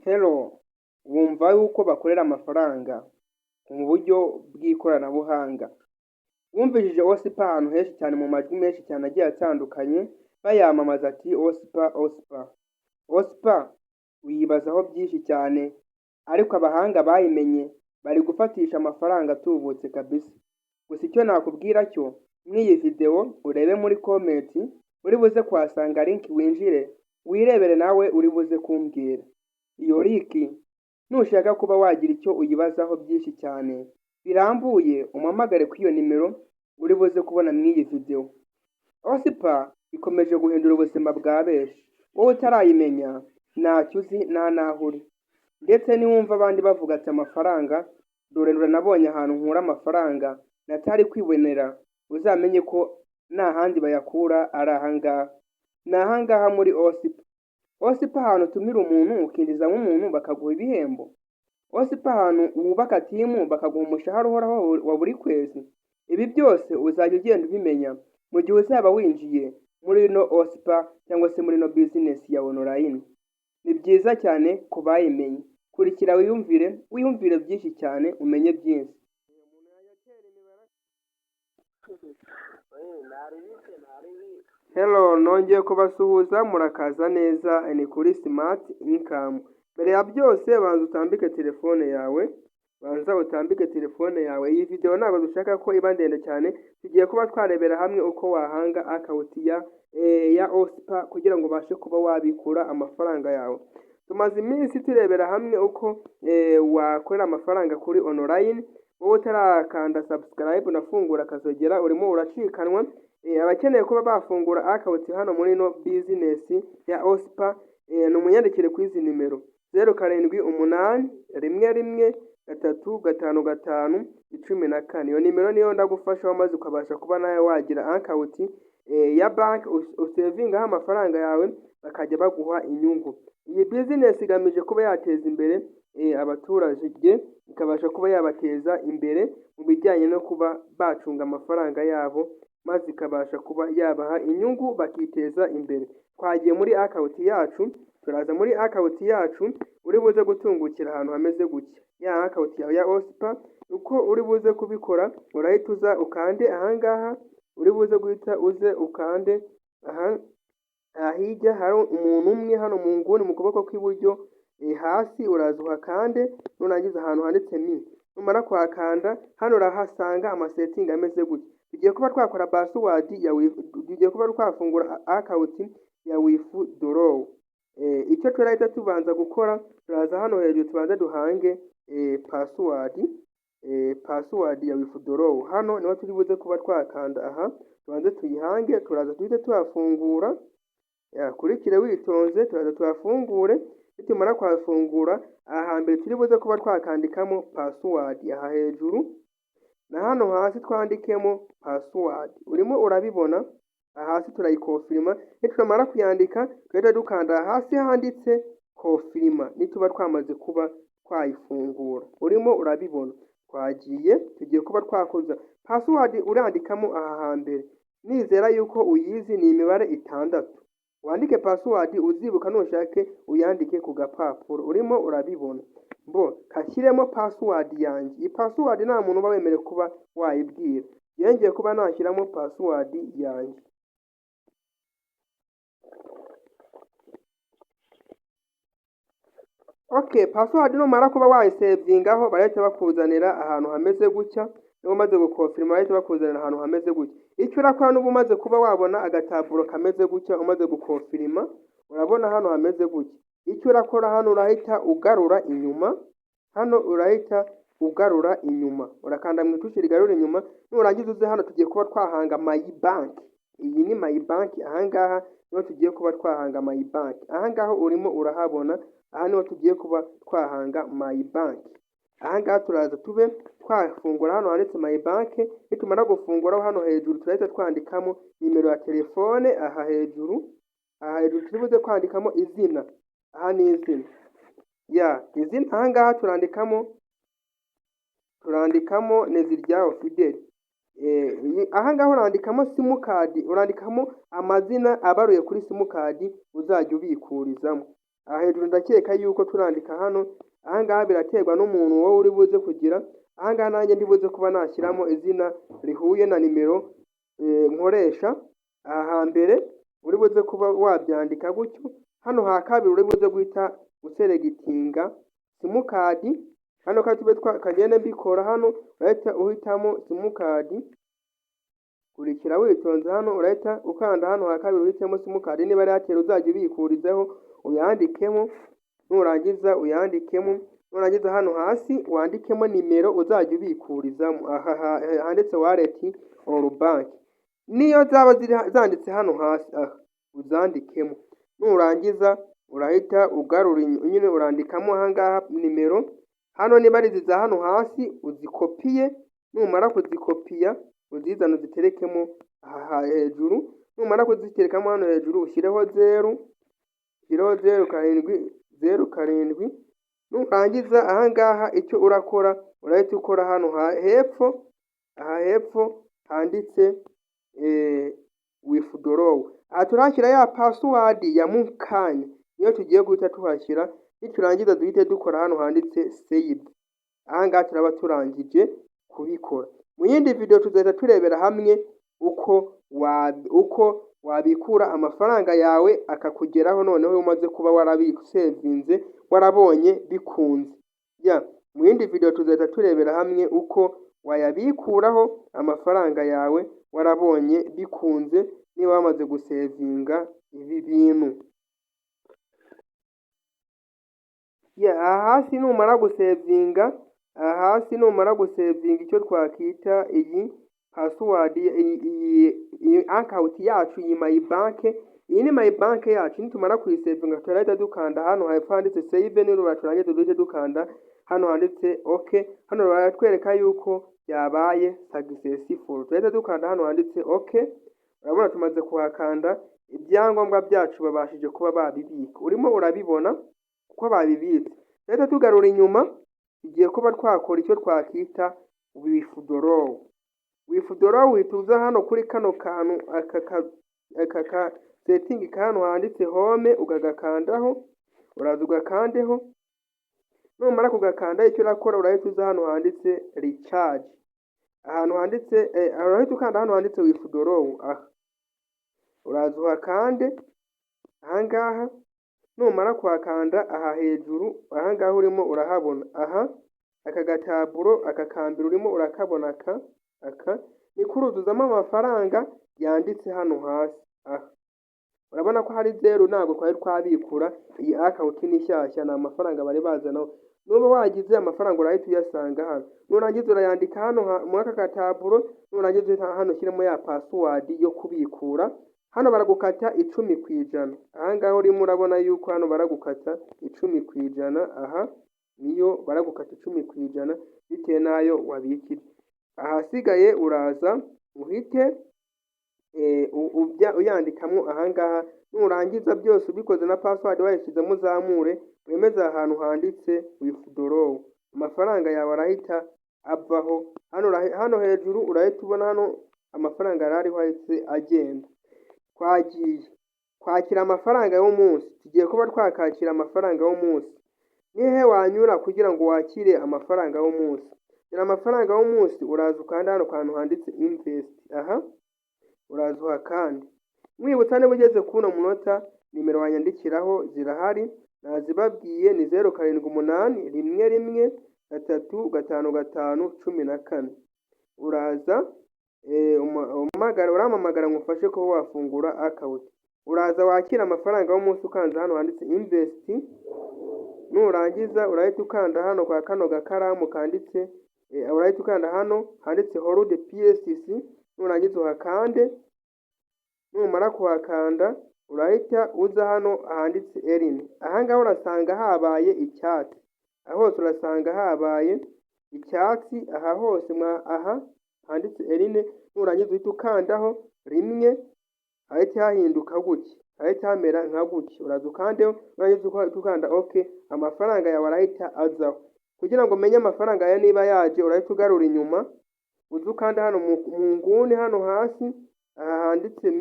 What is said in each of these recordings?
Hello, wumva yuko bakorera amafaranga mu buryo bw'ikoranabuhanga. Wumvishije OSPA ahantu henshi cyane mu majwi menshi cyane agiye atandukanye, bayamamaza ati OSPA, OSPA. OSPA wiyibazaho byinshi cyane, ariko abahanga bayimenye bari gufatisha amafaranga atubutse kabisa. Gusa icyo nakubwira cyo, mw'iyi video urebe muri comment, uri buze kuhasanga link winjire, wirebere nawe uri buze kumbwira. Iyo link nushaka kuba wagira icyo uyibazaho byinshi cyane birambuye, umpamagare kuri iyo nimero uri buze kubona mw'iyi video. OSPA ikomeje guhindura ubuzima bwa benshi. Wowe utarayimenya ntacyo uzi nta naho uri. Ndetse niwumva abandi bavuga ati amafaranga, dore nabonye ahantu nkura amafaranga natari kwibonera, uzamenye ko nta handi bayakura ari ahangaha. Ni ahangaha muri OSPA. OSPA ahantu utumira umuntu ukinjizamo umuntu bakaguha ibihembo. OSPA ahantu wubaka timu bakaguha umushahara uhoraho wa buri kwezi. Ibi byose uzajya ugenda ubimenya mu gihe uzaba winjiye muri ino OSPA cyangwa se muri ino business ya online. Ni byiza cyane ku bayimenye. Kurikira wiyumvire byinshi cyane, umenye byinshi. Hello, nongeye kubasuhuza, murakaza neza, ni kuri Smart Income. Mbere ya byose banza utambike telefone yawe. Iyi video ntabwo dushaka ko iba ndende cyane, tugiye kuba twarebera hamwe uko wahanga account ya OSPA kugira ngo ubashe kuba wabikura amafaranga yawe. Tumaze iminsi turebera hamwe uko wakorera amafaranga kuri online. Wowe utarakanda subscribe unafungura akazogera urimo uracikanwa. Abakeneye kuba bafungura account hano muri no business ya OSPA, numunyandikire ku izi nimero 0711355514. Iyo nimero niyo ndagufasha wamaze ukabasha kuba nawe wagira account ya bank, usevingaho amafaranga yawe bakajya baguha inyungu. Iyi business igamije kuba yateza imbere abaturage, ikabasha kuba yabateza imbere mu bijyanye no kuba bacunga amafaranga yabo, maze ikabasha kuba yabaha inyungu bakiteza imbere. Twagiye muri account yacu, turaza muri account yacu, uri buze gutungukira ahantu hameze gutya. Ya account yawe ya OSPA uko uri buze kubikora, urahita uza ukande ahangaha, uri buze guhita uze ukande aha. Hirya hari umuntu umwe hano mu nguni mu kuboko kw'iburyo, hasi uraza uhakande, nurangiza ahantu handitse mi. Numara kuhakanda hano urahasanga amasetting ameze gutya. Tugiye kuba twakora password tugiye kuba twafungura account ya withdraw. Icyo turahita tubanza gukora, turaza hano hejuru tubanza duhange password ya withdraw. Hano niho turi buze kuba twakanda aha, tubanze tuyihange, turaza tuhite tuhafungura. Kurikire witonze, turaza tuhafungure. Nitumara kuhafungura, aha mbere turi buze kuba twakandikamo password aha hejuru, na hano hasi twandikemo password. Urimo urabibona, hasi turayikofirima. Nitumara kuyandika twahita dukanda hasi handitse confirma, nituba twamaze kuba twayifungura. Urimo urabibona, twagiye tugiye kuba twakoza password. Urandikamo aha hambere, nizera yuko uyizi, ni imibare 6. Wandike password, uzibuka nushake uyandike ku gapapuro. Urimo urabibona, kashyiremo password yanjye. Iyi password nta muntu uba wemerewe kuba wayibwira. Yongeye kuba nashyiramo password yanjye. Password numara kuba wayisevingaho, barahita bakuzanira ahantu hameze gutya. Niba umaze gukonfirma bahita bakuzanira ahantu hameze gutya. Icyo urakora n'ubu umaze kuba wabona agataburo kameze gutya, umaze gukonfirma, urabona hano hameze gutya. Icyo urakora hano urahita ugarura inyuma, urakanda mu itushi rigarura inyuma. Nurangiza uze hano tugiye kuba twahanga my bank. Iyi ni my bank, ahangaha niho tugiye kuba twahanga my bank. Ahangaha urimo urahabona, aha niho tugiye kuba twahanga my bank. Ahangaha turaza tube twafungura hano handitse my bank. Nitumara gufungura hano hejuru turahita twandikamo nimero ya telefone. Aha hejuru turi buze kwandikamo izina. Aha ni izina izina. Ahangaha turandikamo Neziryaho Fidel. Ahangaha urandikamo simukadi, urandikamo amazina abaruye kuri simukadi uzajya ubikurizamo. aha hejuru ndakeka yuko turandika hano, ahangaha biraterwa n'umuntu wowe uri buze kugira, ahangaha nanjye ndibuze kuba nashyiramo izina rihuye na nimero nkoresha, aha hambere uri buze kuba wabyandika gutyo, hano ha kabiri uri buze guhita uselegitinga simukadi, hano katube kagende mbikora, hano urahita uhitamo simukadi, kurikira witonze, hano urahita ukanda hano ha kabiri uhitemo simukadi, niba ari Airtel uzajya ubikurizeho uyandikemo, nurangiza uyandikemo, nurangiza hano hasi wandikemo nimero uzajya ubikurizamo, aha handitse wallet or bank, niyo zaba zanditse hano hasi uzandikemo, nurangiza urahita ugarura nyine urandikamo ahangaha nimero, hano niba ari ziza hano hasi uzikopiye, numara kuzikopiya uzizana uziterekemo aha hejuru, numara kuziterekamo hano hejuru ushyireho 0 nurangiza ahangaha icyo urakora urahita ukora hano hepfo, aha hepfo handitse withdraw, aha turashyira ya password ya mukanya niyo tugiye guhita tuhashyira, niturangiza duhite dukora hano handitse save, ahangaha turaba turangije kubikora. Mu yindi video tuzahita turebera hamwe uko wabikura amafaranga yawe akakugeraho noneho umaze kuba warabisevinze warabonye bikunze. Mu yindi video tuzahita turebera hamwe uko wayabikuraho amafaranga yawe warabonye bikunze niba wamaze gusevinga ibi bintu. Aha hasi numara gusevinga icyo twakita iyi password, iyi account yacu, iyi my bank, iyi ni my bank yacu, nitumara kuyisevinga turahita dukanda hano hepfo handitse save, turangiza duhite dukanda hano handitse okay, hano baratwereka yuko yabaye successful, turahita dukanda hano handitse okay, urabona tumaze kuhakanda, ibyangombwa byacu babashije kuba babibika, urimo urabibona uko babibitse. Turahita tugarura inyuma, igiye kuba twakora icyo twakita withdraw. Uhituza hano kuri kano kantu aka setting hano handitse home, ugagakandaho, uraza ugakandeho, numara kugakanda icyo urakora urahita uza hano handitse recharge, ahantu handitse urahita ukanda hano handitse withdraw, uraza uhakande ahangaha, numara kuhakanda aha hejuru ahangaha urimo urahabona aka gataburo aka kambere urimo urakabona, aka ni kuruzuzamo amafaranga yanditse hano hasi, urabona ko hari 0 ntabwo twari twabikura, iyi account ni shyashya, ni amafaranga bari bazanaho, nuba wagize amafaranga urahita uyasanga hano, nurangiza urayandika hano mu aka gataburo, nurangiza hano ushyiremo ya password yo kubikura, hano baragukata 10%, ahangaha urimo urabona yuko hano baragukata 10%, niyo baragukata 10% bitewe nayo wabikira. Ahasigaye uraza uhite uyandikamo ahangaha, nurangiza byose ubikoze na password wayishyizemo uzamure, wemeza ahantu handitse withdraw, amafaranga yawe arahita avaho, hano hejuru urahita ubona hano amafaranga yarariho ahise agenda. Twagiye kwakira amafaranga y'umunsi, tugiye kuba twakakira amafaranga y'umunsi. Nihe wanyura kugira ngo wakire amafaranga y'umunsi? Amafaranga y'umunsi uraza ukanda hano kantu handitse invest, uraza uhakande, mwibutsa niba ugeze kuno munota nimero wanyandikiraho zirahari, nazibabwiye ni 0781135514, uraza uramamagara ngufashe ko wafungura account, uraza wakira amafaranga y'umunsi ukanza hano handitse invest, nurangiza urahita ukanda hano kwa kano gakaramu kanditse urahita ukanda hano handitse hold PSC, nurangiza uhakande, numara kuhakanda urahita uza hano handitse earn, ahangaho urasanga habaye icyatsi, hose urasanga habaye icyatsi, aha hose handitse earn, nurangiza uhita ukandaho rimwe, ahita hahinduka gutya, ahita hamera nka gutya, uraza ukandeho, nurangiza ukanda okay, amafaranga yawe arahita azaho. Kugira ngo umenye amafaranga ya niba yaje urahita ugarura inyuma, uza ukanda hano mu nguni hano hasi handitse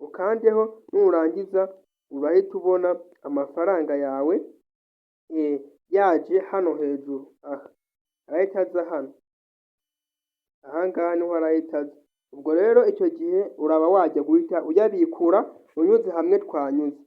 ukandeho, nurangiza urahita ubona amafaranga yawe yaje hano hejuru. Aha arahita aza hano, ahangaha niho arahita aza. Ubwo rero icyo gihe uraba wajya guhita uyabikura unyuze hamwe twanyuze.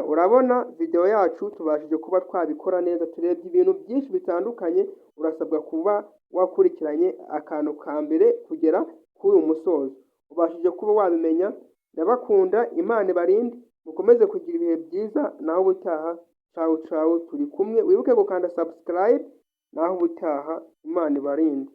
Urabona video yacu tubashije kuba twabikora neza, turebye ibintu byinshi bitandukanye. Urasabwa kuba wakurikiranye akantu ka mbere kugera kuri uyu musozo, ubashije kuba wabimenya. Ndabakunda, Imana ibarinde, mukomeze kugira ibihe byiza. Naho ubutaha, cawu cawu, turi kumwe. Wibuke gukanda subscribe. Naho ubutaha, Imana ibarinde.